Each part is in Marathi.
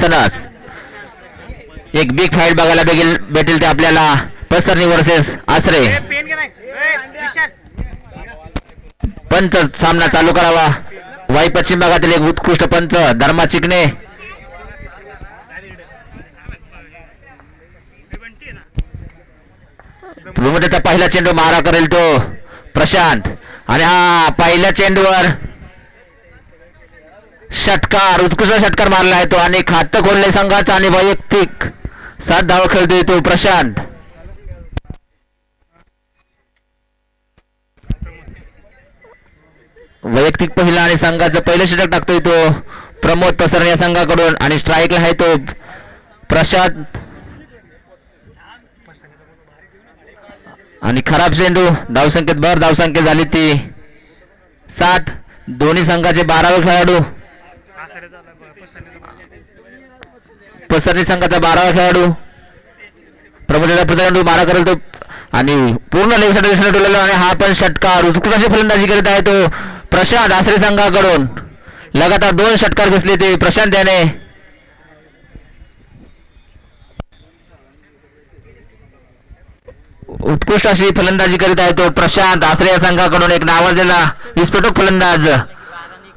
सनस. एक बिग फाईट बघायला भेटेल ते आपल्याला पसरणी वर्सेस आसरे. पंच सामना चालू करावा. वाई पश्चिम भागातील एक उत्कृष्ट पंच धर्मा चिकणे. त्याचा पहिला चेंडू मारा करेल तो प्रशांत. आणि हा पहिल्या चेंडूवर षटकार, उत्कृष्ट षटकार मारला आहे तो आणि खातं खोलले संघाचा. आणि वैयक्तिक 7 धावा खेळतोय तो प्रशांत. वैयक्तिक पहिला आणि संघाचं पहिलं षटक टाकतोय तो प्रमोद पसरणे या संघाकडून. आणि स्ट्राईकला आहे तो प्रशांत. आणि खराब चेंडू. धावसंख्येत भर. धावसंख्या झाली ती 7. दोन्ही संघाचे 12वे खेळाडू. पसरणी संघाचा 12वा खेळाडू प्रमोद चेंडू मारा करेल तो आणि पूर्ण लेगसाठी दिसला डोलेला. आणि हा पण षटकार. उत्कृष्ट फलंदाजी करीत आहे तो प्रशांत आसरे संघाकडून. लगातार 2 षटकार घेतले ते प्रशांत याने. उत्कृष्ट अशी फलंदाजी करीत आहे तो प्रशांत आसरे या संघाकडून. एक नावाजलेला विस्फोटक फलंदाज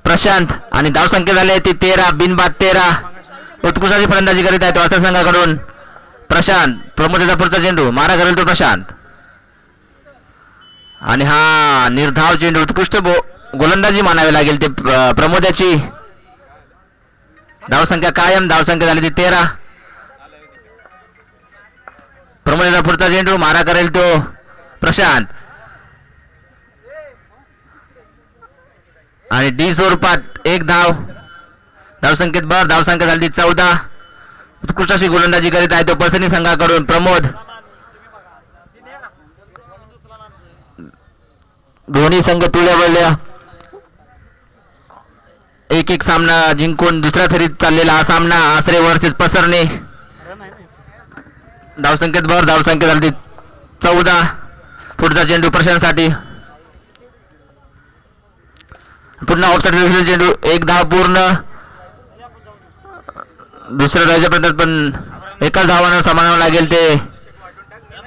प्रशांत. आणि धावसंख्या झाली ती 13. बिनबाद 13. उत्कृष्ट अशी फलंदाजी करीत आहे तो आसरे संघाकडून प्रशांत. प्रमोदचा पुढचा चेंडू मारा करेल तो प्रशांत. आणि हा निर्धाव चेंडू. उत्कृष्ट गोलंदाजी मानावी लागेल ते प्रमोदाची. धावसंख्या कायम. धावसंख्या झाली ती 13. प्रमोदचा पुढचा चेंडू मारा करेल तो प्रशांत. आणि डी स्वरूपात 1 धाव. धावसंख्येत भर. धावसंख्या झाली 14. उत्कृष्ट अशी गोलंदाजी करीत आहे तो पसरणी संघाकडून प्रमोद. दोन्ही संघ तुळ्या 1-1 सामना जिंकून दुसऱ्या फेरीत चाललेला हा सामना आसरे वर्सेस पसरणे. धावसंख्येत भर. धावसंख्या झाली 14. पुढचा चेंडू प्रशांतसाठी. पुन्हा ऑफसाईड चेंडू. 1 धाव पूर्ण. दुसऱ्या राजापर्यंत पण एकाच धावानं समानावं लागेल ते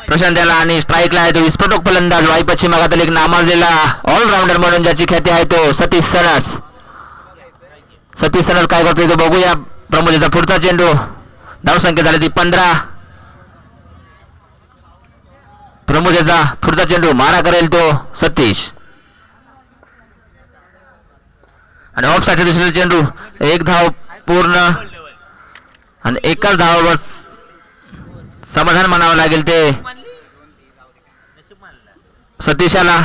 प्रशांत याला. आणि स्ट्राईकला आहे तो विस्फोटक फलंदाज वाई पश्चिम भागातील एक नामाजलेला ऑलराऊंडर म्हणून ज्याची ख्याती आहे तो सतीश सनस. सतीश सनस काय करतोय तो बघूया. प्रमोदचा पुढचा चेंडू. धावसंख्या झाली ती 15. प्रमोदचा पुढचा चेंडू मारा करेल तो सतीश. आणि ऑफ साठी दुसरा चेंडू. 1 धाव पूर्ण. आणि एकाच धावावर समाधान मानावं लागेल ते सतीशाला.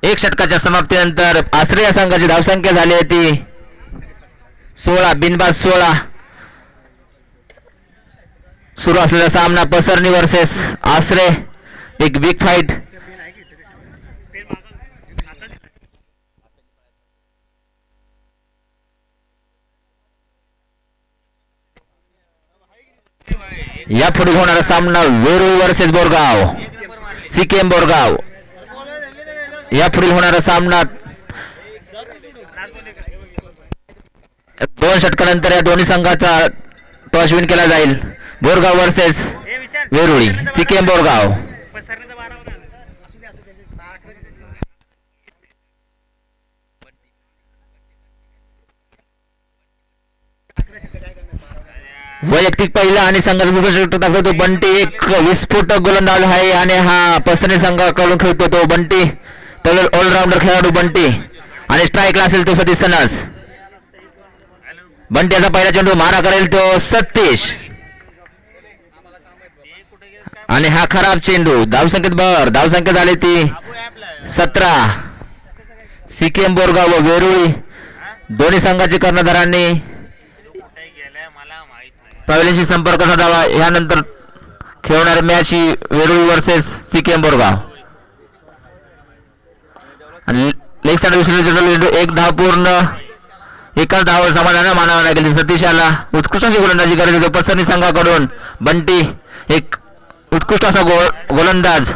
1 षटकाच्या समाप्तीनंतर आसरे या संघाची धावसंख्या झाली आहे ती 16. बिनबाद 16. सुरू असलेला सामना पसरणी वर्सेस आसरे. एक बिग फाईट. या पुढे होणारा सामना वेरूळ वर्सेस बोरगाव. सीकेएम बोरगाव. या पुढील होणारा सामना 2 षटकानंतर या दोन्ही संघाचा टॉस विन केला जाईल. बोरगाव वर्सेस वेरूळी. सीकेएम बोरगाव. वैयक्तिक पहिला आणि संघाचा दुसरा षटक टाकतो तो बंटी. एक विस्फोटक गोलंदाज आहे आणि हा पसरणी संघाकडून खेळतो तो बंटी. ऑलराऊंडर खेळाडू बंटी. आणि स्ट्राईकला असेल तो सतीश सनस. बंटीचा पहिला चेंडू मारा करेल तो सतीश. आणि हा खराब चेंडू. धावसंख्येत भर. धावसंख्या झाली ती 17. सीकेएम बोरगाव व वेरूळी दोन्ही संघाचे कर्णधारांनी पॅव्हलियनशी संपर्क साधावा. यानंतर खेळणारी मॅच ही वेरूळी वर्सेस सीकेएम बोरगाव. आणि लेग साइड दुसरी 1 धाव पूर्ण. एकाच धावावर समाधान मानावं लागेल सतीशाला. उत्कृष्ट अशी गोलंदाजी करत होतो पसरणी संघाकडून बंटी. एक उत्कृष्ट असा गोलंदाज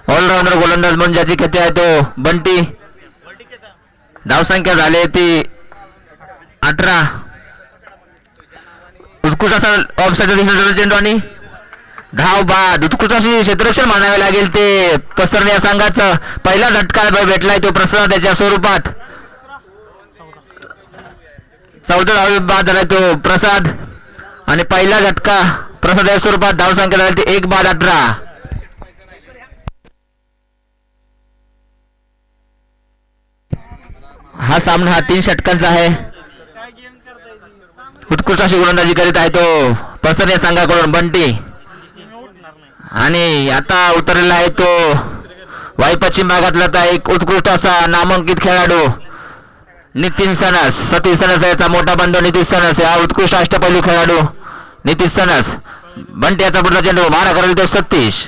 ऑलराऊंडर गोलंदाज म्हणून ज्याची ख्याती आहे तो बंटी. धावसंख्या झाली ती 18. उत्कृष्ट असा ऑफसाईड दिसला चेंडू आणि धाव बाद. उत्कृष्ट अशी क्षेत्ररक्षण मानावे लागेल ते पसरणे या संघाचं. पहिला झटका भेटलाय तो प्रसाद याच्या स्वरूपात. 14 धाव बाद झालाय तो प्रसाद आणि पहिला झटका प्रसाद या स्वरूपात. धाव संख्या झाली ती 1 बाद 18. हा सामना हा 3 षटकांचा आहे. उत्कृष्ट अशी गोलंदाजी करीत आहे तो पसरणे संघाकडून बंटी आणि आता उतरलेला आहे तो वाई पश्चिम भागातला एक उत्कृष्ट असा नामांकित खेळाडू नितीन सनस. सतीश सनस याचा मोठा बंधू नितीश सनस. हा उत्कृष्ट अष्टपैलू खेळाडू नितीश सनस. बंटी याचा पुढचा चेंडू मारा करेल तो सतीश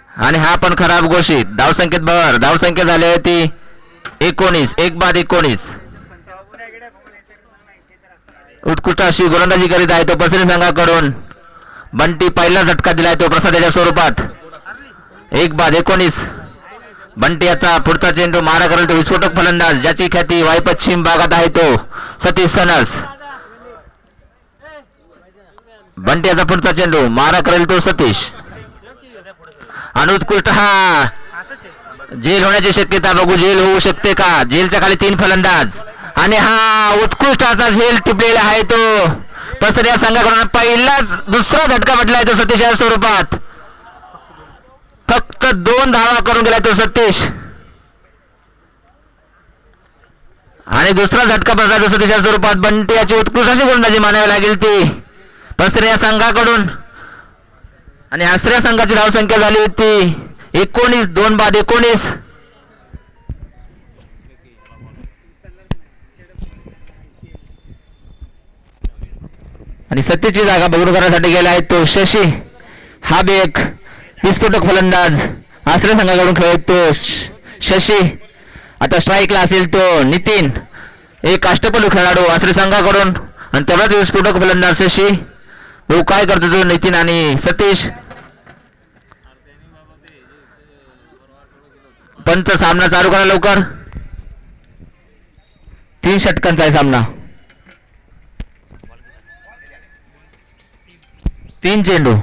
आणि हा पण खराब घोषित. धावसंख्येत भर. धावसंख्या झाली आहे ती 19. 1 बाद 19. उत्कृष्ट अशी गोलंदाजी करीत आहे तो पसरी संघाकडून बंटी. पहिला झटका दिलाय तो प्रसाद याच्या स्वरूपात. 1 बाद 19. बंटी याचा पुढचा चेंडू मारा करेल तो विस्फोटक फलंदाज ज्याची ख्याती वाई पश्चिम भागात आहे तो सतीश सनस. बंटी याचा पुढचा चेंडू मारा करेल तो सतीश आणि उत्कृष्ट हा झेल होण्याची शक्यता बघू. झेल होऊ शकते का? झेलच्या खाली 3 फलंदाज आणि हा उत्कृष्ट असा झेल टिपलेला आहे तो पसर या संघाकडून. पहिलाच दुसरा झटका म्हटलाय तो सतीश या स्वरूपात. फक्त 2 धावा करून गेलाय तो सतीश आणि दुसरा झटका बसला तो सतीश या स्वरूपात. बंटी याची उत्कृष्ट अशी गोलंदाजी मानावी लागेल ती पसर या संघाकडून आणि आसऱ्या संघाची धावसंख्या झाली होती 19. 2 बाद 19. आणि सतीची जागा बघून करण्यासाठी गेला आहे तो शशी. हा बी एक विस्फोटक फलंदाज आश्रय संघाकडून खेळतो शशी. आता स्ट्राईकला असेल तो नितीन. एक अष्टपैलू खेळाडू आश्रय संघाकडून आणि तेवढाच विस्फोटक फलंदाज शशी. तो काय करतो तो नितीन आणि सतीश. पंच सामना चालू करा लवकर. 3 षटकांचा आहे सामना. 3 चेंडू.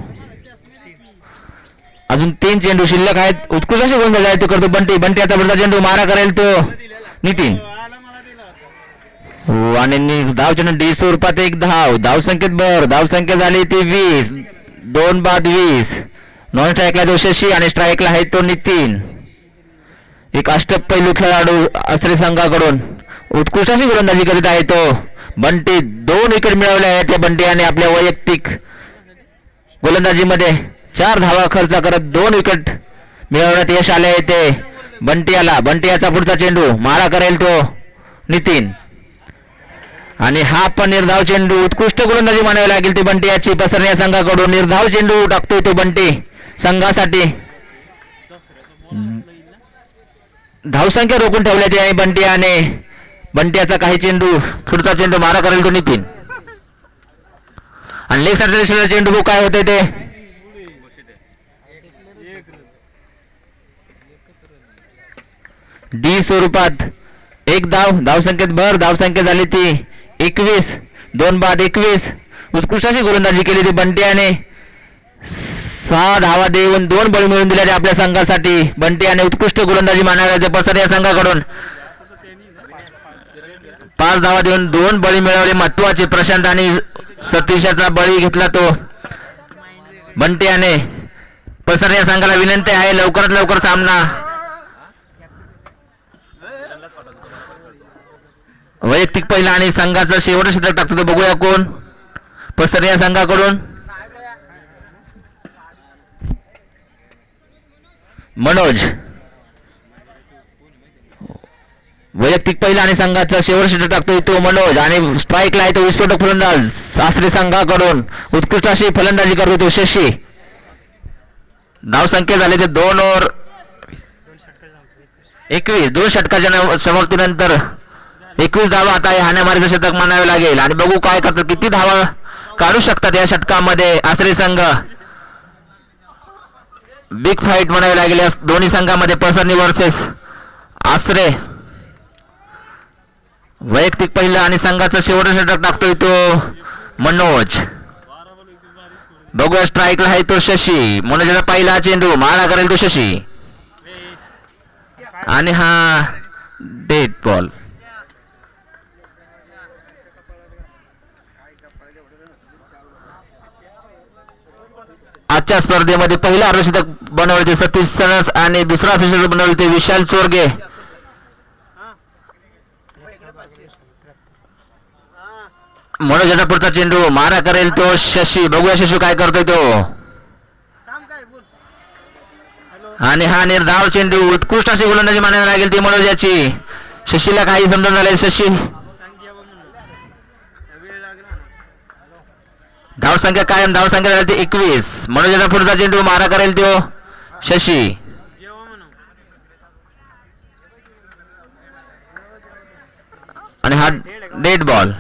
अजून 3 चेंडू शिल्लक आहेत. उत्कृष्ट अशी गोलंदाजी आहे तो करतो बंटी. बंटी आता पुढचा चेंडू मारा करेल तो नितीन आणि धाव चेंडू डी स्वरूपात 1 धाव. धावसंख्येत भर. धावसंख्या झाली ती 20. 2 बाद 20. नॉन स्ट्राईकला तो शशी आणि स्ट्राईकला आहे तो नितीन. एक अष्टपैलू खेळाडू अस्त्री संघाकडून उत्कृष्ट अशी गोलंदाजी करीत आहे तो बंटी. 2 विकेट मिळवल्या आहेत त्या बंटी आणि आपल्या वैयक्तिक गोलंदाजीमध्ये 4 धावा खर्च करत 2 विकेट मिळवण्यात यश आले आहे ते बंटी याला. बंटी याचा पुढचा चेंडू मारा करेल तो नितीन आणि हा पण निर्धाव चेंडू. उत्कृष्ट गोलंदाजी मानावी लागेल ती बंटी याची पसरण्या संघाकडून. निर्धाव चेंडू टाकतोय तो बंटी संघासाठी. धावसंख्या रोखून ठेवल्यात आहे बंटी आणि बंटी याचा काही चेंडू पुढचा चेंडू मारा करेल तो नितीन आणि लेग साईडचा चेंडू काय होते ते डी स्वरूपात 1 धाव. धावसंख्येत भर. धावसंख्या झाली ती 21. 2 बाद 21. उत्कृष्ट अशी गोलंदाजी केली ती बंटी आणि 6 धावा देऊन 2 बळी मिळवून दिल्या आपल्या संघासाठी बंटी आणि उत्कृष्ट गोलंदाजी मानाव्या पसर या संघाकडून. 5 धावा देऊन 2 बळी मिळवले महत्वाचे. प्रशांत आणि सतीशाचा बळी घेतला तो बंटी आणि पसर या संघाला विनंती आहे लवकरात लवकर सामना. वैयक्तिक पहिला आणि संघाचं शेवटचं षटक टाकतो तो बघूया कोण पसर या संघाकडून. मनोज. वैयक्तिक पहिला आणि संघाचा शेवटचं षटक टाकतोय तो मनोज आणि स्ट्राईकला आहे तो विस्फोटक फलंदाज सासरी संघाकडून. उत्कृष्ट अशी फलंदाजी करतो तो शशी. धावसंख्या झाली ते 2 ओव्हर 21. 2 षटकाच्या समाप्तीनंतर 21 धावा. आता हे हाण्यामारीचं शतक मानावे लागेल आणि बघू काय करतात किती धावा काढू शकतात या षटकामध्ये आसरी संघ. बिग फाईट म्हणावी लागेल या दोन्ही संघामध्ये पसरणी वर्सेस आसरे. वैयक्तिक पहिला आणि संघाचा शेवटचा षटक टाकतोय तो मनोज. बघूया स्ट्राईकला आहे तो शशी. मनोजचा पहिला चेंडू मारा करेल तो शशी आणि हा डेड बॉल. आजच्या स्पर्धेमध्ये पहिला अर्धशतक बनवले सतीश सनस आणि दुसरा अर्धशतक बनवले ते विशाल चोरगे. मनोजचा पुढचा चेंडू मारा करेल तो शशी. बघूया शशी काय करतोय तो आणि हा निर्धाव चेंडू. उत्कृष्ट अशी गोलंदाजी मानावी लागेल ती मनोजाची. शशीला काही समजून झाले. शशी धावसंख्या कायम. धावसंख्या झाली ती 21. मनोजाचा पुढचा चेंडू मारा करेल तो शशी आणि हा डेड बॉल.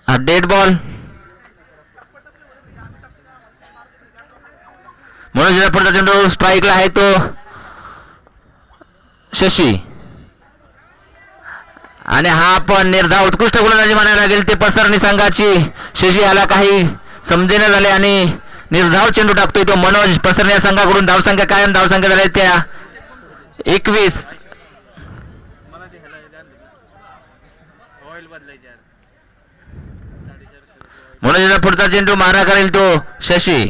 हा डेड बॉल. मनोजचा पुढचा चेंडू स्ट्राईकला आहे तो शशी आणि हा पण निर्धाव उत्कृष्ट गोलंदाजी मानावी लागेल ते पसरणी संघाची. शशी याला काही समजेना झाले आणि निर्धाव चेंडू टाकतोय तो मनोज. पसरणी संघाकडून धावसंख्या कायम. धावसंख्या झाल्या त्या 21. मनोजचा पुढचा चेंडू मारा करेल तो शशी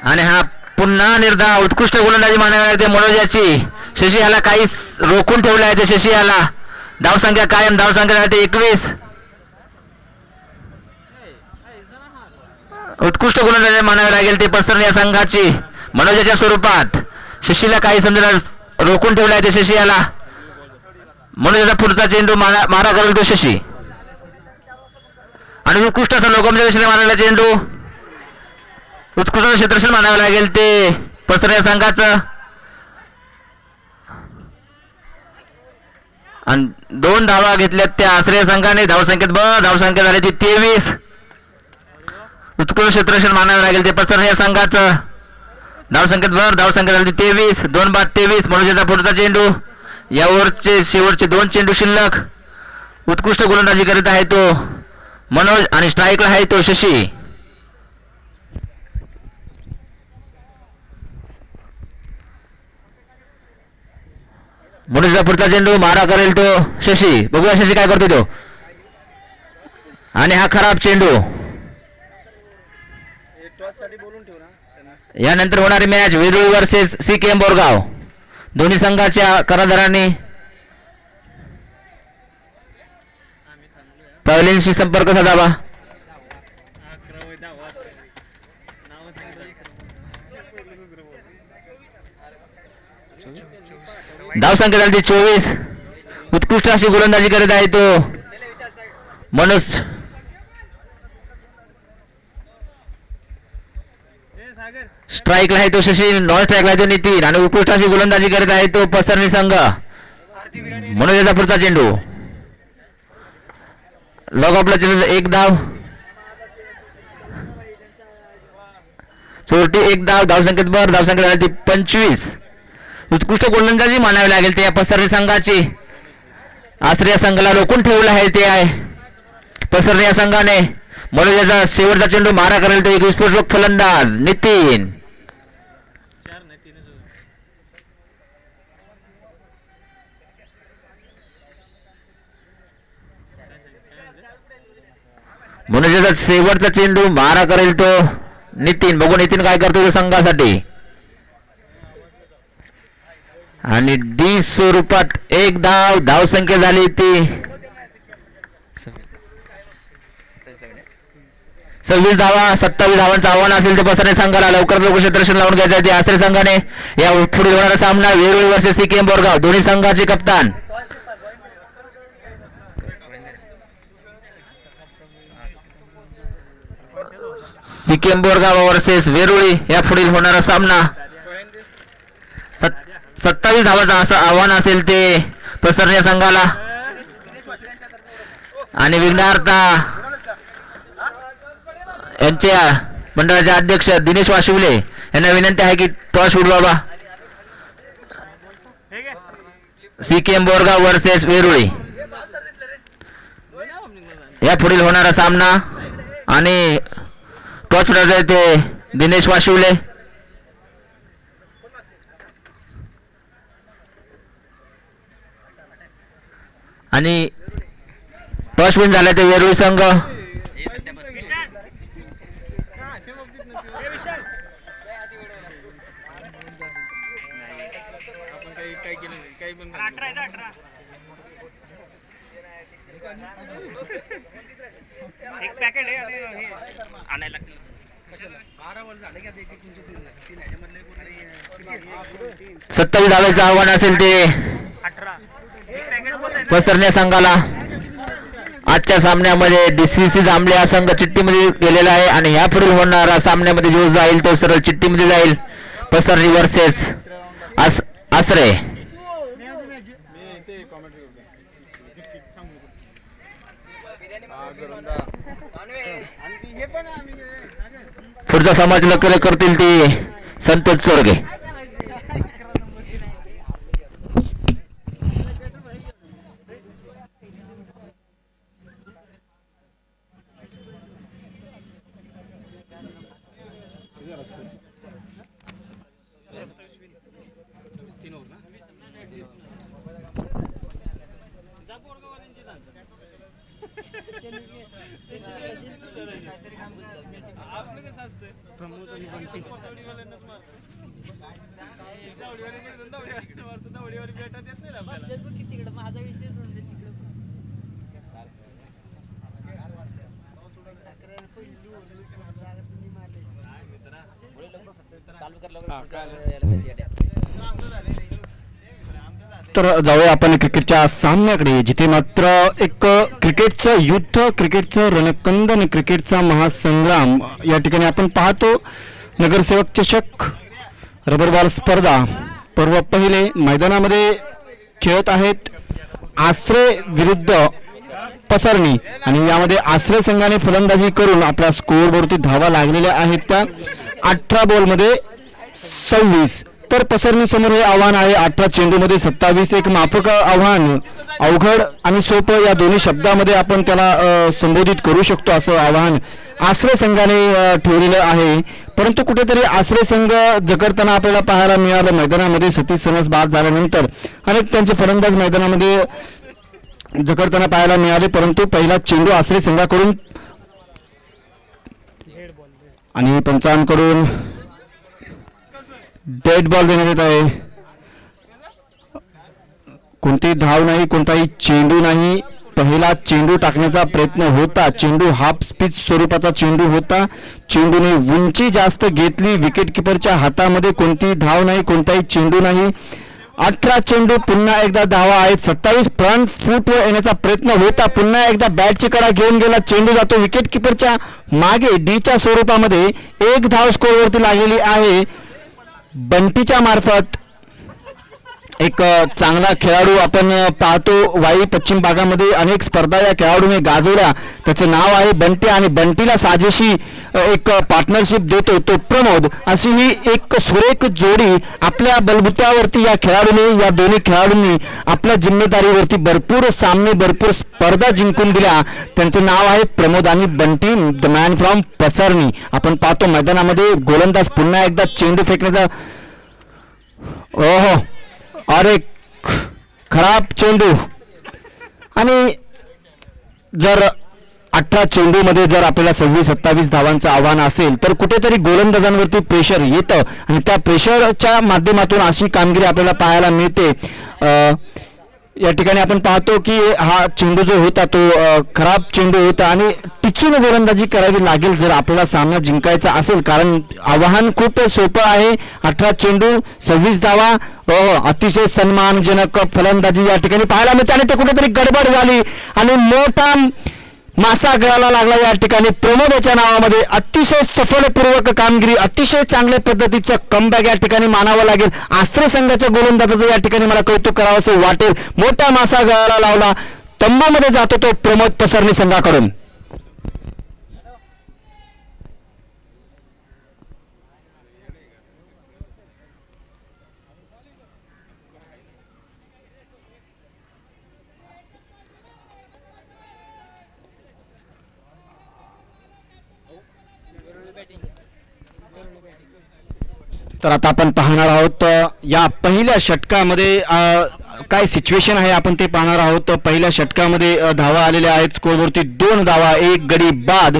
आणि हा पुन्हा निर्धाव उत्कृष्ट गोलंदाजी मानावी लागते मनोजाची. शशी याला काही रोखून ठेवले आहे ते शशी याला. धावसंख्या कायम. धावसंख्या झाली 21. उत्कृष्ट गोलंदाजी मानावी लागेल ते पसरणी या संघाची मनोजाच्या स्वरूपात. शशीला काही समजण्यास रोखून ठेवले आहे ते शशी याला. मनोजाचा पुढचा चेंडू मारा करेल तो शशी आणि उत्कृष्ट असा लोकमच्या दिशेने मारलेला चेंडू. उत्कृष्ट क्षेत्रक्षण मानावे लागेल ते पसरण्या संघाचं आणि 2 धावा घेतल्यात त्या आश्रय संघाने. धावसंख्या झाली ती 23. उत्कृष्ट क्षेत्रक्षण मानावे लागेल ते पसरण्या संघाचं. धावसंख्या झाली 23. 2 बाद 23. मनोजाचा पुढचा चेंडू. यावरचे शेवटचे 2 चेंडू शिल्लक. उत्कृष्ट गोलंदाजी करीत आहे तो मनोज आणि स्ट्राईकला आहे तो शशी. मनोजचा पुढचा चेंडू मारा करेल तो शशी. बघूया शशी काय करतो तो आणि हा खराब चेंडू. यानंतर होणारी match Verul versus CKM Borgaon. दोन्ही संघाच्या करारदारांनी पॅव्हलियनशी संपर्क साधावा. धावसंख्या झाली 24. उत्कृष्ट अशी गोलंदाजी करीत आहे तो मनोज. स्ट्राईकला आहे तो शशी. नॉन स्ट्राईकला आहे तो नितीन आणि उत्कृष्ट अशी गोलंदाजी करीत आहे तो पसरणी संघ. मनोजाचा पुढचा चेंडू लॉग ऑफला चेंडू. 1 धाव. चोरटी 1 धाव. धावसंख्या झाली 25. उत्कृष्ट गोलंदाजी मानावी लागेल ते या पसरणी संघाची. आश्रय संघाला रोखून ठेवलं आहे ते आहे पसरणी संघाने. मनोजाचा शेवटचा चेंडू मारा करेल तो एक विस्फोटक फलंदाज नितीन. मनोजाचा शेवटचा चेंडू मारा करेल तो नितीन. बघू नितीन काय करतो संघासाठी आणि डी स्वरूपात 1 धाव. धावसंख्या झाली ती 26 धावा. 27 धावांचं आव्हान असेल ते पसरणे संघाला. लवकर क्षेत्ररक्षण लावून घ्यायचे आश्रय संघाने. या पुढे होणारा सामना वेरूळ वर्सेस CKM बोरगाव. दोन्ही संघाचे कप्तान CKM बोरगाव वर्सेस वेरूळी. या पुढील होणारा सामना 27 धावाचं असं आव्हान असेल ते पसरण्या संघाला. आणि विघ्नहर्ता यांच्या मंडळाचे अध्यक्ष दिनेश वाशिवले यांना विनंती आहे की टॉस उड बाबा. CKM बोरगाव वर्सेस वेरुळी या पुढील होणारा सामना आणि टॉस उडायचे ते दिनेश वाशिवले. आणि टॉस विन झाला ते वेरुळी संघ. एक पॅकेट आहे आणायला 27 धावांचं आव्हान असेल ते पसरण्या संघाला. आजच्या सामन्यामध्ये DCC जांभळे हा संघ चिठ्ठीमध्ये गेलेला आहे आणि ह्या पुढील होणारा सामन्यामध्ये जो जाईल तो सरळ चिठ्ठीमध्ये जाईल. पसरणी वर्सेस आसरे. पुढचा समाज लक्ष करतील ती संतोष चोरगे. तर जाऊया आपण क्रिकेटच्या सामन्याकडे, जिथे मात्र एक क्रिकेटचं युद्ध, क्रिकेटचं रणकंद आणि क्रिकेटचा महासंग्राम या ठिकाणी आपण पाहतो. नगरसेवक चषक रबर बॉल स्पर्धा पर्व पहिले मैदानामध्ये खेळत आहेत आसरे विरुद्ध पसरणी आणि यामध्ये आसरे संघाने फलंदाजी करून आपल्या स्कोअरवरती धावा लागलेल्या आहेत त्या 18 बॉलमध्ये 26. तर पसरणी समोर हे आव्हान आहे 18 चेंडूमध्ये 27. एक माफक आव्हान, अवघड आणि सोपं या दोन्ही शब्दामध्ये आपण त्याला संबोधित करू शकतो असं आव्हान आसरे संघाने ठेवलेलं आहे. परंतु कुठेतरी आसरे संघ जगडताना आपल्याला पाहायला मिळालं मैदानामध्ये. सतीश सनस बाद झाल्यानंतर अनेक त्यांचे फलंदाज मैदानामध्ये जगडताना पाहायला मिळाले, परंतु पहिला चेंडू आसरे संघाकडून आणि पंचांकडून डेड बॉल देण्यात येत आहे. कोणतीही धाव नाही, कोणताही चेंडू नाही. पहिला चेंडू टाकण्याचा प्रयत्न होता, चेंडू हाफ स्पिच स्वरूपाचा चेंडू होता. चेंडूने उंची जास्त घेतली, विकेट किपरच्या हातामध्ये कोणतीही धाव नाही, कोणताही चेंडू नाही. 18 चेंडू, पुन्हा एकदा धावा आहेत. 27 फ्रंट फूटवर येण्याचा प्रयत्न होता, पुन्हा एकदा बॅटची कडा घेऊन गेला, चेंडू जातो विकेट किपरच्या मागे. डीच्या स्वरूपामध्ये एक धाव स्कोअरवरती लागलेली आहे बंटीच्या मार्फत. एक चांगला खेळाडू आपण पाहतो, वाई पश्चिम भागामध्ये अनेक स्पर्धा या खेळाडूने गाजवल्या. त्याचं नाव आहे बंटी आणि बंटीला साजेशी एक पार्टनरशिप देतो तो प्रमोद. अशी ही एक सुरेख जोडी आपल्या बलबुत्यावरती या खेळाडूने, या दोन्ही खेळाडूंनी आपल्या जिम्मेदारीवरती भरपूर सामने, भरपूर स्पर्धा जिंकून दिल्या. त्यांचं नाव आहे प्रमोद आणि Bunty, the man from Pasarni. आपण पाहतो मैदानामध्ये गोलंदाज पुन्हा एकदा चेंडू फेकण्याचा, ओहो अरे खराब चेंडू. आणि जर 18 चेंडूमध्ये जर आपल्याला 26-27 धावांचं आव्हान असेल तर कुठेतरी गोलंदाजांवरती प्रेशर येतं आणि त्या प्रेशरच्या माध्यमातून अशी कामगिरी आपल्याला पाहायला मिळते. या ठिकाणी आपण पाहतो की हा चेंडू जो होता तो खराब चेंडू होता आणि टिचून गोलंदाजी करावी लागेल जर आपल्याला सामना जिंकायचा असेल, कारण आव्हान खूप सोपं आहे. 18 चेंडू 26 धावा, अतिशय सन्मानजनक फलंदाजी या ठिकाणी पाहायला मिळते आणि ते कुठेतरी गडबड झाली आणि मोठा मासा गळाला लागला या ठिकाणी. प्रमोद याच्या नावामध्ये अतिशय सफलपूर्वक कामगिरी, अतिशय चांगल्या पद्धतीचं कमबॅक या ठिकाणी मानावं लागेल. आसरे संघाच्या गोलंदाजाचं या ठिकाणी मला कौतुक करावं असं वाटेल. मोठा मासा गळाला लावला तंबूमध्ये जातो तो प्रमोद पसरणी संघाकडून. तर आता आपण पाहणार आहोत या पहिल्या षटकामध्ये काय सिच्युएशन आहे आपण ते पाहणार आहोत. पहिल्या षटकामध्ये धावा आलेल्या आहेत, स्कोरवरती 2 धावा, 1 गडी बाद.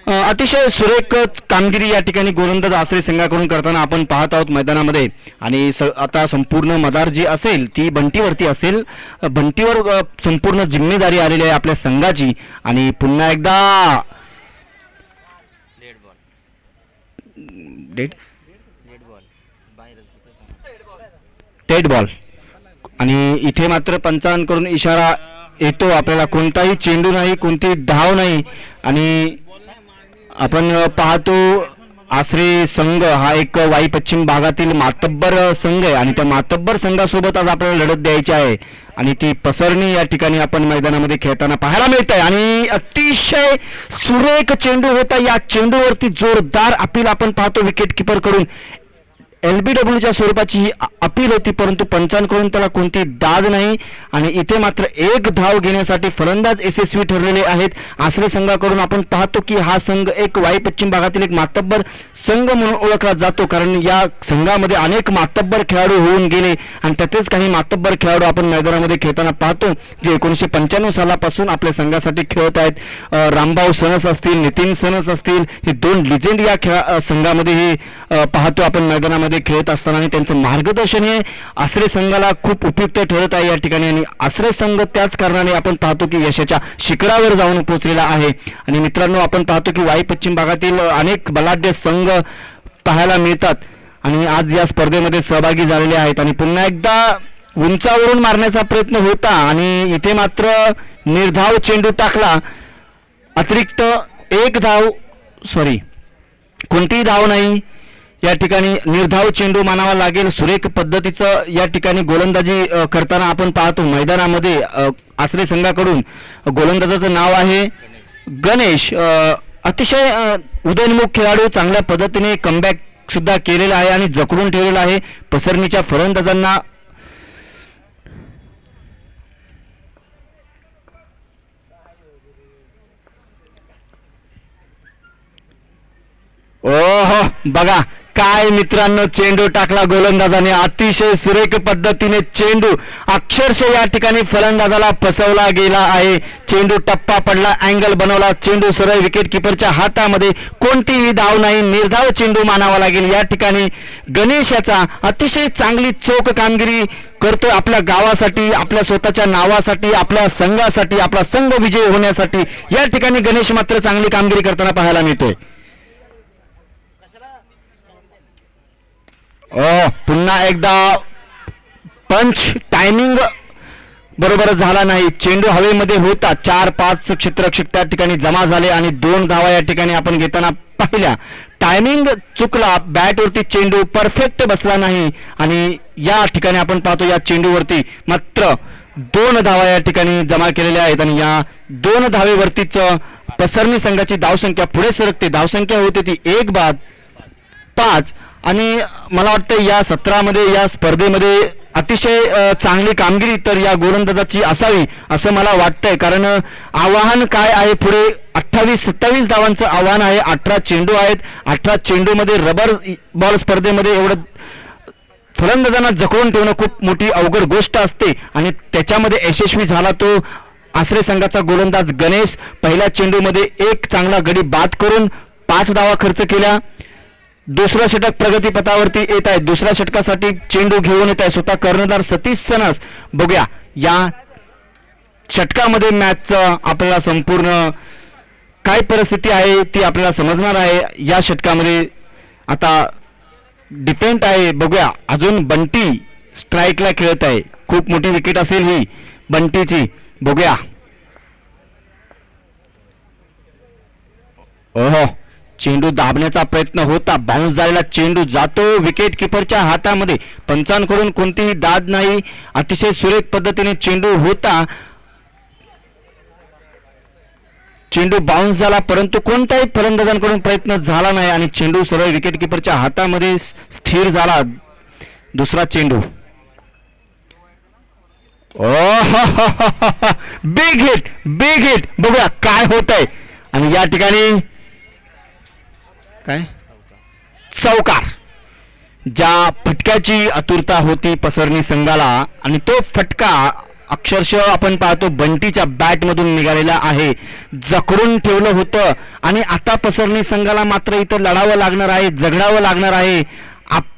अतिशय सुरेख कामगिरी या ठिकाणी गोलंदाज आसरे संघाकडून करताना आपण पाहत आहोत मैदानामध्ये. आणि आता संपूर्ण मदार जी असेल ती बंटीवरती असेल. बंटीवर संपूर्ण जिम्मेदारी आलेली आहे आपल्या संघाची. आणि पुन्हा एकदा dead ball date dead ball बाहेर डेड बॉल. आणि इथे मात्र पंचांकडून इशारा येतो आपल्याला, कोणताही चेंडू नाही, कोणती धाव नाही. आणि आपण पाहतो आसरे संघ हा एक वाई पश्चिम भागातील मातब्बर संघ आहे आणि त्या मातब्बर संघासोबत आज आपल्याला लढत द्यायची आहे. आणि ती पसरणी या ठिकाणी आपण मैदानामध्ये खेळताना पाहायला मिळत आहे. आणि अतिशय सुरेख चेंडू होता. या चेंडूवरती जोरदार अपील आपण पाहतो विकेट किपर कडून. LBWच्या स्वरूपाची ही अपील होती, परंतु पंचांकडून त्याला कोणती दाद नाही. आणि इथे मात्र 1 धाव घेण्यासाठी फलंदाज यशस्वी ठरलेले आहेत आसरे संघाकडून. आपण पाहतो की हा संघ एक वाई पश्चिम भागातील एक मातब्बर संघ म्हणून ओळखला जातो, कारण या संघामध्ये अनेक मातब्बर खेळाडू होऊन गेले आणि त्यातलेच काही मातब्बर खेळाडू आपण मैदानामध्ये खेळताना पाहतो जे 1995 सालापासून आपल्या संघासाठी खेळत आहेत. रामभाऊ सणस असतील, नितीन सणस असतील, हे 2 लिजेंड या संघामध्ये हे पाहतो आपण मैदानामध्ये खेळत असताना. आणि त्यांचं मार्गदर्शन हे आसरे संघाला खूप उपयुक्त ठरत आहे या ठिकाणी. आणि आसरे संघ त्याच कारणाने आपण पाहतो की यशाच्या शिखरावर जाऊन पोहोचलेला आहे. आणि मित्रांनो, आपण पाहतो की वाई पश्चिम भागातील अनेक बलाढ्य संघ पाहायला मिळतात आणि आज या स्पर्धेमध्ये सहभागी झालेले आहेत. आणि पुन्हा एकदा उंचावरून मारण्याचा प्रयत्न होता आणि इथे मात्र निर्धाव चेंडू टाकला. अतिरिक्त 1 धाव, कोणतीही धाव नाही या ठिकाणी. निर्धाव चेंडू मानावा लागेल. सुरेख पद्धतीचं या ठिकाणी गोलंदाजी करताना आपण पाहतो मैदानामध्ये आसरे संघाकडून. गोलंदाजाचं नाव आहे गणेश. अतिशय उदयनमुख खेळाडू, चांगल्या पद्धतीने कमबॅक सुद्धा केलेला आहे आणि जखडून ठेवलेला आहे पसरणीच्या फलंदाजांना. ओहो, बघा काय मित्रांनो, चेंडू टाकला गोलंदाजाने. अतिशय सुरेख पद्धतीने चेंडू अक्षरशः या ठिकाणी फलंदाजाला फसवला गेला आहे. चेंडू टप्पा पडला, अँगल बनवला, चेंडू सरळ विकेट किपरच्या हातामध्ये. कोणतीही धाव नाही, निर्धाव चेंडू मानावा लागेल. या ठिकाणी गणेश याचा अतिशय चांगली चोख कामगिरी करतोय आपल्या गावासाठी, आपल्या स्वतःच्या नावासाठी, आपल्या संघासाठी, आपला संघ विजयी होण्यासाठी. या ठिकाणी गणेश मात्र चांगली कामगिरी करताना पाहायला मिळतोय. पुन्हा एकदा पंच टायमिंग बरोबर झाला नाही. चेंडू हवेमध्ये होता, 4-5 क्षेत्ररक्षक त्या ठिकाणी जमा झाले आणि 2 धावा या ठिकाणी आपण घेताना पाहिल्या. टायमिंग चुकला, बॅटवरती चेंडू परफेक्ट बसला नाही आणि या ठिकाणी आपण पाहतो या चेंडूवरती मात्र 2 धावा या ठिकाणी जमा केलेल्या आहेत. आणि या 2 धावेवरतीच पसरणी संघाची धावसंख्या पुढे सरकते. धावसंख्या होते ती 1 बाद 5. आणि मला वाटतं या सत्रामध्ये, या स्पर्धेमध्ये अतिशय चांगली कामगिरी तर या गोलंदाजाची असावी असं मला वाटतंय. कारण आव्हान काय आहे पुढे, 28-27 धावांचं आव्हान आहे. 18 चेंडू आहेत. 18 चेंडूमध्ये रबर बॉल स्पर्धेमध्ये एवढं फलंदाजांना जखडून ठेवणं खूप मोठी अवघड गोष्ट असते आणि त्याच्यामध्ये यशस्वी झाला तो आसरे संघाचा गोलंदाज गणेश. पहिल्या चेंडूमध्ये 1 चांगला गडी बाद करून 5 धावा खर्च केल्या. दुसरा षटक प्रगतीपथावरती येत आहे. दुसऱ्या षटकासाठी चेंडू घेऊन येत आहे स्वतः कर्णधार सतीश सनस. बघूया या षटकामध्ये मॅचचं आपल्याला संपूर्ण काय परिस्थिती आहे ती आपल्याला समजणार आहे. या षटकामध्ये आता डिफेंड आहे. बघूया, अजून बंटी स्ट्राईकला खेळत आहे. खूप मोठी विकेट असेल ही बंटीची. बघूया. ओहो, चेंडू दाबण्याचा प्रयत्न होता, बाउन्स झालेला चेंडू जातो विकेट किपरच्या हातामध्ये. पंचांकडून कोणतीही दाद नाही. अतिशय सुरेख पद्धतीने चेंडू होता. चेंडू बाउन्स झाला, परंतु कोणत्याही फलंदाजांकडून प्रयत्न झाला नाही आणि चेंडू सरळ विकेट किपरच्या हातामध्ये स्थिर झाला. दुसरा चेंडू. Big hit, big hit. बघूया काय होत आहे. आणि या ठिकाणी काय चौकार. ज्या फटक्याची आतुरता होती पसरणी संघाला आणि तो फटका अक्षरशः आपण पाहतो बंटीच्या बॅट मधून निघालेला आहे. जखडून ठेवलं होतं आणि आता पसरणी संघाला मात्र इथं लढावं लागणार आहे, झगडावं लागणार आहे.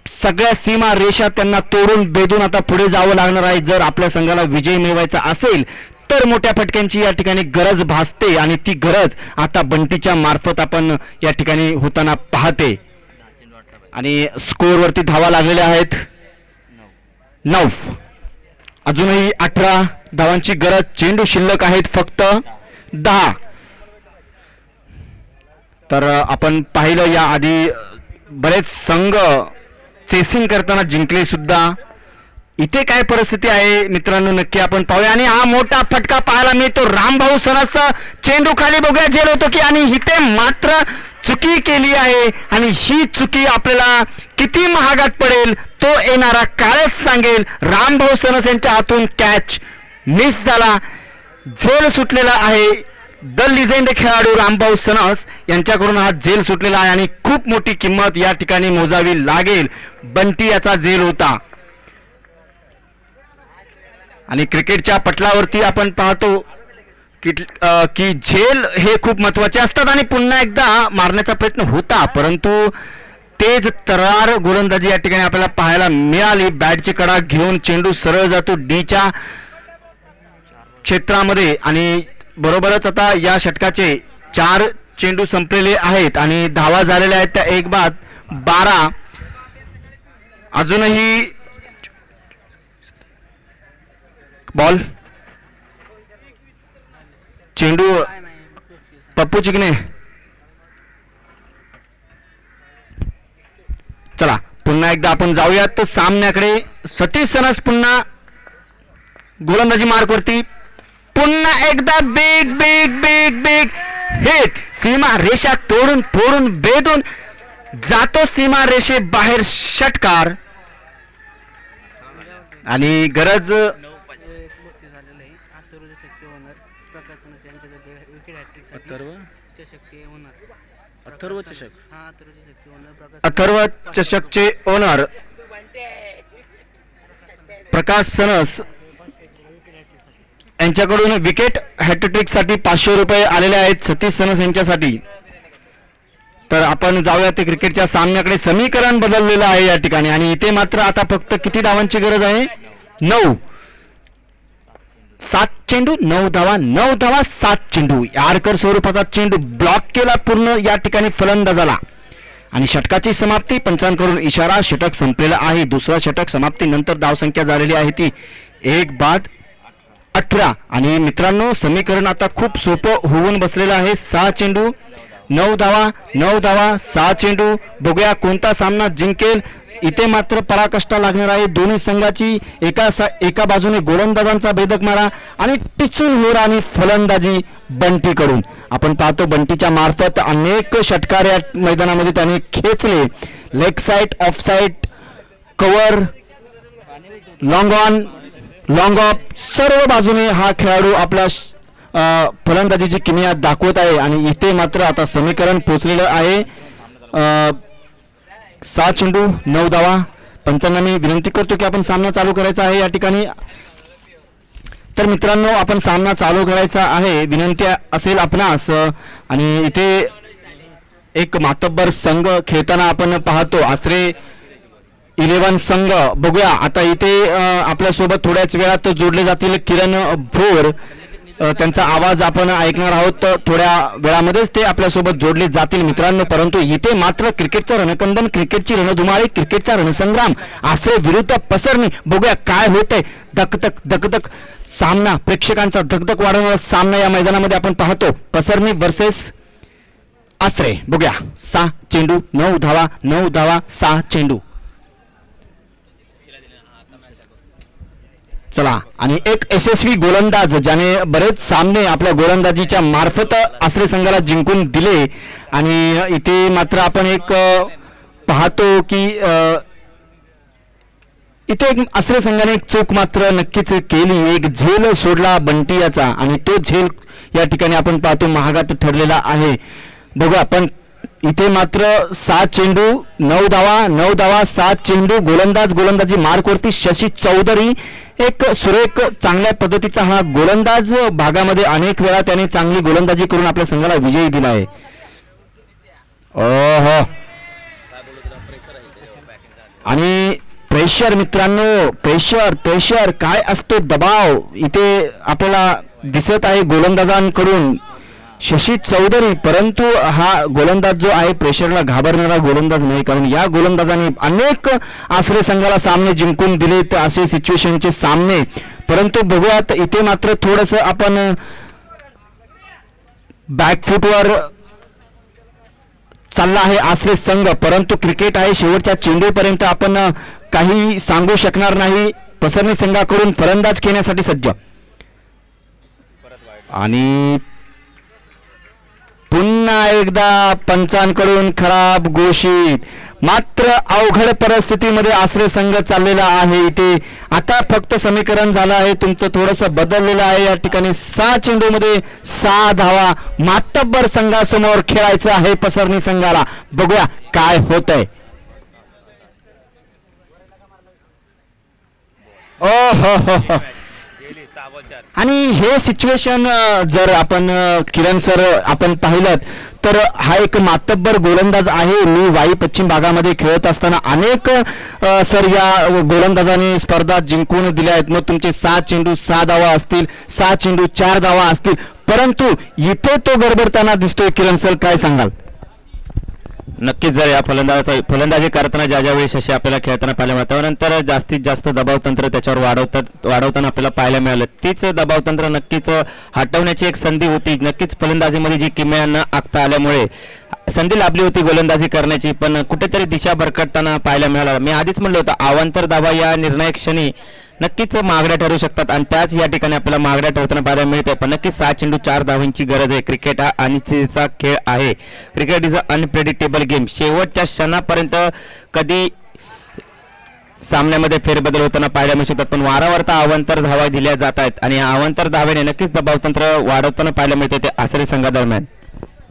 सगळ्या सीमा रेषा त्यांना तोडून बेदून आता पुढे जावं लागणार आहे जर आपल्या संघाला विजय मिळवायचा असेल तर. मोठ्या फटक्यांची या ठिकाणी गरज भासते आणि ती गरज आता बंटीच्या मार्फत आपण या ठिकाणी होताना पाहते. आणि स्कोअर वरती धावा लागलेल्या आहेत 9. अजूनही 18 धावांची गरज. चेंडू शिल्लक आहेत फक्त 10. तर आपण पाहिलं या आधी बरेच संघ चेसिंग करताना जिंकले सुद्धा. इथे काय परिस्थिती आहे मित्रांनो नक्की आपण पाहूया. आणि हा मोठा फटका पाहायला मिळतो. रामभाऊ सणाचा चेंडू खाली बघूया झेल होतो की आणि इथे मात्र चुकी केली आहे आणि ही चुकी आपल्याला किती महागात पडेल तो येणारा काळच सांगेल. रामभाऊ सणस यांच्या हातून कॅच मिस झाला. झेल सुटलेला आहे. द लिजेंड खेळाडू रामभाऊ सणस यांच्याकडून हा झेल सुटलेला आहे आणि खूप मोठी किंमत या ठिकाणी मोजावी लागेल. बंटी याचा झेल होता. आणि क्रिकेटच्या पटलावरती आपण पाहतो की झेल हे खूप महत्वाचे असतात आणि पुन्हा एकदा मारण्याचा प्रयत्न होता परंतु तेज तरार गोलंदाजी या ठिकाणी आपल्याला पाहायला मिळाली. बॅटची कडा घेऊन चेंडू सरळ जातो डीच्या क्षेत्रामध्ये आणि बरोबरच आता या षटकाचे 4 चेंडू संपलेले आहेत आणि धावा झालेल्या आहेत त्या 1 बाद 12. अजूनही बॉल. चेंडू पप्पू चिकणे. चला पुन्हा एकदा आपण जाऊयात तर सामन्याकडे. सतीश सनस पुन्हा गोलंदाजी मार्कवरती. पुन्हा एकदा big big big big hit. सीमा रेषा तोडून फोडून बेदून जातो सीमा रेषे बाहेर षटकार. आणि गरज अथर्व चषकचे ओनर प्रकाश सनस यांच्याकडून विकेट हॅट्रिक साठी 500 रुपये आलेले आहेत सतीश सनस यांच्यासाठी. तर आपण जाऊया ते क्रिकेटच्या सामन्याकडे. समीकरण बदललेलं आहे या ठिकाणी आणि इथे मात्र आता फक्त किती धावांची गरज आहे 9. 7 चेंडू 9 धावा 9 धावा 7 चेंडू. यारकर स्वरूपाचा चेंडू ब्लॉक केला पूर्ण या ठिकाणी फलंदाजाला आणि षटकाची समाप्ती. पंचांकडून इशारा. षटक संपलेला आहे. दुसरा षटक समाप्तीनंतर धावसंख्या झालेली आहे ती 1 बाद 18. आणि मित्रांनो समीकरण आता खूप सोपं होऊन बसलेलं आहे. 6 चेंडू 9 धावा 9 धावा 6 चेंडू. बघूया कोणता सामना जिंकेल. इथे मात्र पराकाष्ठा लागणार आहे दोन्ही संघाची. एका बाजूने गोलंदाजांचा भेदक मारा आणि टिचून होर आणि फलंदाजी बंटीकडून. आपण पाहतो बंटीच्या मार्फत अनेक षटकार या मैदानामध्ये त्याने खेचले. Leg side of side cover long on long of सर्व बाजूने हा खेळाडू आपल्या फलंदाजीची किमया दाखवत आहे. आणि इथे मात्र आता समीकरण पोचलेलं आहे. 6 चेंडू 9 धावा. पंचांना मी विनंती करतो की आपण सामना चालू करायचा आहे या ठिकाणी. तर मित्रांनो आपण सामना चालू करायचा आहे. विनंती असेल आपणास. आणि इथे एक मातब्बर संघ खेळताना आपण पाहतो. आसरे 11 संघ. बघूया आता इथे आपल्यासोबत थोड्याच वेळात जोडले जातील किरण भोर. त्यांचा आवाज आपण ऐकणार आहोत थोड्या वेळामध्येच ते आपल्यासोबत जोडले जातील मित्रांनो. परंतु इथे मात्र क्रिकेटचं रणकंदन, क्रिकेटची रणधुमाळी, क्रिकेटचा रणसंग्राम आसरे विरुद्ध पसरणी. बघूया काय होतंय. धकधक धकधक सामना. प्रेक्षकांचा धकधक वाढवणारा सामना या मैदानामध्ये आपण पाहतो. पसरणी वर्सेस आसरे. बघूया 6 चेंडू 9 धावा 9 धावा 6 चेंडू. चला, आणि एक यशस्वी गोलंदाज ज्याने बरेच सामने आपल्या गोलंदाजीच्या मार्फत आसरे संघाला जिंकून दिले. आणि इथे मात्र आपण एक पाहतो की इथे एक आसरे संघाने एक चूक मात्र नक्कीच केली. एक झेल सोडला बंटी याचा, आणि तो झेल या ठिकाणी आपण पाहतो महागात ठरलेला आहे. बघा, पण इथे मात्र 7 चेंडू 9 धावा 7 चेंडू. गोलंदाजी मार्कवरती शशी चौधरी, एक सुरेख चांगल्या पद्धतीचा हा गोलंदाज. भागामध्ये अनेक वेळा त्याने चांगली गोलंदाजी करून आपल्या संघाला विजयी दिला आहे. ओहो, आणि प्रेशर मित्रांनो, प्रेशर काय असतो, दबाव इथे आपल्याला दिसत आहे गोलंदाजांकडून. शशी चौधरी, परंतु हा गोलंदाज जो आहे प्रेशरला घाबरणारा गोलंदाज नाही, कारण या गोलंदाजाने अनेक आसरे संघाला सामने जिंकून दिलेत, असे सिच्युएशनचे सामने. परंतु बघूयात, इथे मात्र थोडंसं आपण बॅकफुटवर चालला आहे आसरे संघ. परंतु क्रिकेट आहे, शेवटच्या चेंडूपर्यंत आपण काही सांगू शकणार नाही. पसरणी संघाकडून फलंदाज खेळण्यासाठी सज्ज, आणि पुन्हा एकदा पंचांकडून खराब घोषित. मात्र अवघड परिस्थितीमध्ये आसरे संघ चाललेला आहे. इथे आता फक्त समीकरण झालं आहे तुमचं, थोडंसं बदललेलं आहे. या ठिकाणी 6 चेंडूमध्ये 6 धावा मातब्बर संघासमोर खेळायचं आहे पसरणी संघाला. बघूया काय होत आहे. ओ हो, आणि हे सिच्युएशन जर आपण किरण सर आपण पाहिलं तर हा एक मातब्बर गोलंदाज आहे. मी वाई पश्चिम भागामध्ये खेळत असताना अनेक सर या गोलंदाजाने स्पर्धा जिंकून दिल्या आहेत. मग तुमचे 7 चेंडू 6 धावा असतील, 6 चेंडू 4 धावा असतील, परंतु इथे तो गडबडताना दिसतोय. किरण सर काय सांगाल? नक्कीच जर या फलंदाजी करताना ज्या वेळी शशी आपल्याला खेळताना पाहायला मिळतं, त्यानंतर जास्तीत जास्त दबाव तंत्र त्याच्यावर वाढवताना आपल्याला पाहायला मिळालं. तीच दबाव तंत्र नक्कीच हटवण्याची एक संधी होती. नक्कीच फलंदाजीमध्ये जी किमया न आखता आल्यामुळे संधी लाभली होती गोलंदाजी करण्याची, पण कुठेतरी दिशा भरकटताना पाहायला मिळाला. मी आधीच म्हणलं होतं, अवांतर धावा या निर्णायक क्षणी नक्कीच महागड्या ठरू शकतात, आणि त्याच या ठिकाणी आपल्याला महागड्या ठरताना पाहायला मिळते. पण नक्कीच 6 चेंडू 4 धावांची गरज आहे. क्रिकेट हा अनिश्चिततेचा खेळ आहे. Cricket is a unpredictable game. शेवटच्या क्षणापर्यंत कधी सामन्यामध्ये फेरबदल होताना पाहायला मिळू शकतात, पण वारंवार अवांतर धावा दिल्या जात आहेत, आणि अवांतर धावेने नक्कीच दबावतंत्र वाढवताना पाहायला मिळते ते आसरे संघादरम्यान.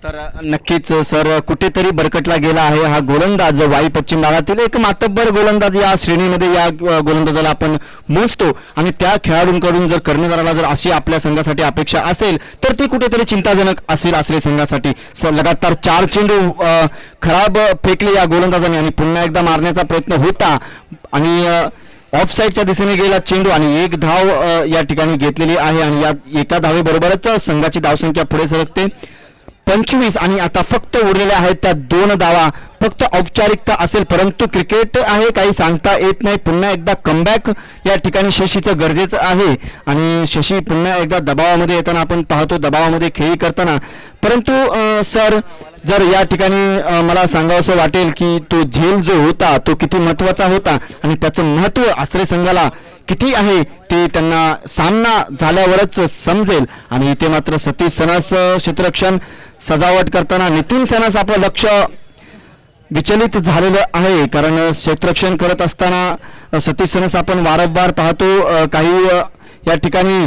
तर नक्कीच सर कुठेतरी बरकटला गेला आहे हा गोलंदाज. वाई पश्चिम भागातील एक मातब्बर गोलंदाज या श्रेणीमध्ये या गोलंदाजाला आपण मोजतो, आणि त्या खेळाडूंकडून जर कर्णधाराला जर अशी आपल्या संघासाठी अपेक्षा असेल तर ती कुठेतरी चिंताजनक असेल आसरे संघासाठी. लगातार 4 चेंडू खराब फेकले या गोलंदाजाने, आणि पुन्हा एकदा मारण्याचा प्रयत्न होता, आणि ऑफ साईडच्या दिशेने गेला चेंडू, आणि 1 धाव या ठिकाणी घेतलेली आहे. आणि या एका धावेबरोबरच संघाची धावसंख्या पुढे सरकते 25, आणि आता फक्त उरलेल्या आहेत त्या 2 धावा. फक्त औपचारिकता असेल, परंतु क्रिकेट आहे, काही सांगता येत नाही. पुन्हा एकदा कमबॅक या ठिकाणी शशीचं गरजेचं आहे, आणि शशी पुन्हा एकदा दबावामध्ये येताना आपण पाहतो, दबावामध्ये खेळी करताना. परंतु सर जर या ठिकाणी मला सांगावंसं वाटेल की तो झेल जो होता तो किती महत्त्वाचा होता, आणि त्याचं महत्त्व आसरे संघाला किती आहे ते त्यांना सामना झाल्यावरच समजेल. आणि इथे मात्र सतीश सनस क्षेत्ररक्षण सजावट करताना नितीन सनस आपलं लक्ष विचलित झालेलं आहे, कारण क्षेत्ररक्षण करत असताना सतीश सनस आपण वारंवार पाहतो काही या ठिकाणी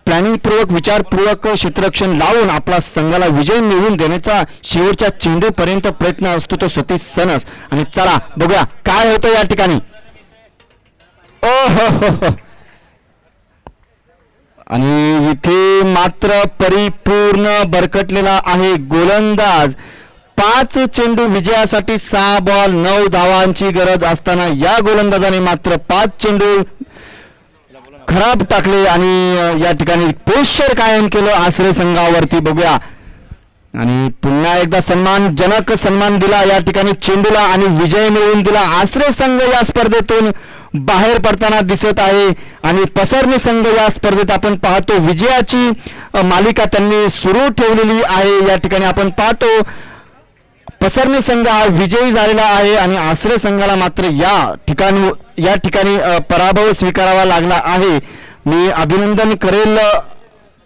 प्लॅनिंगपूर्वक विचारपूर्वक क्षेत्ररक्षण लावून आपला संघाला विजय मिळवून देण्याचा शेवटच्या चेंडूपर्यंत प्रयत्न असतो तो सतीश सनस. आणि चला बघूया काय होतं या ठिकाणी. ओ हो, आणि इथे मात्र परिपूर्ण बरकटलेला आहे गोलंदाज. 5 चेंडू विजयासाठी 6 बॉल 9 धावांची गरज असताना या गोलंदाजाने मात्र 5 चेंडू खराब टाकले, आणि या ठिकाणी प्रेशर कायम केलं आसरे संघावरती. बघूया, आणि पुन्हा एकदा सन्मानजनक सन्मान दिला या ठिकाणी चेंडूला, आणि विजय मिळवून दिला. आसरे संघ या स्पर्धेतून बाहेर पडताना दिसत आहे, आणि पसरणी संघ या स्पर्धेत आपण पाहतो विजयाची मालिका त्यांनी सुरू ठेवलेली आहे. या ठिकाणी आपण पाहतो पसरणी संघ हा विजयी झालेला आहे, आणि आसरे संघाला मात्र या ठिकाणी या ठिकाणी पराभव स्वीकारावा लागला आहे. मी अभिनंदन करेल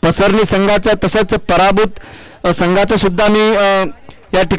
पसरणी संघाचं, तसंच पराभूत संघाचं सुद्धा मी या ठिकाणी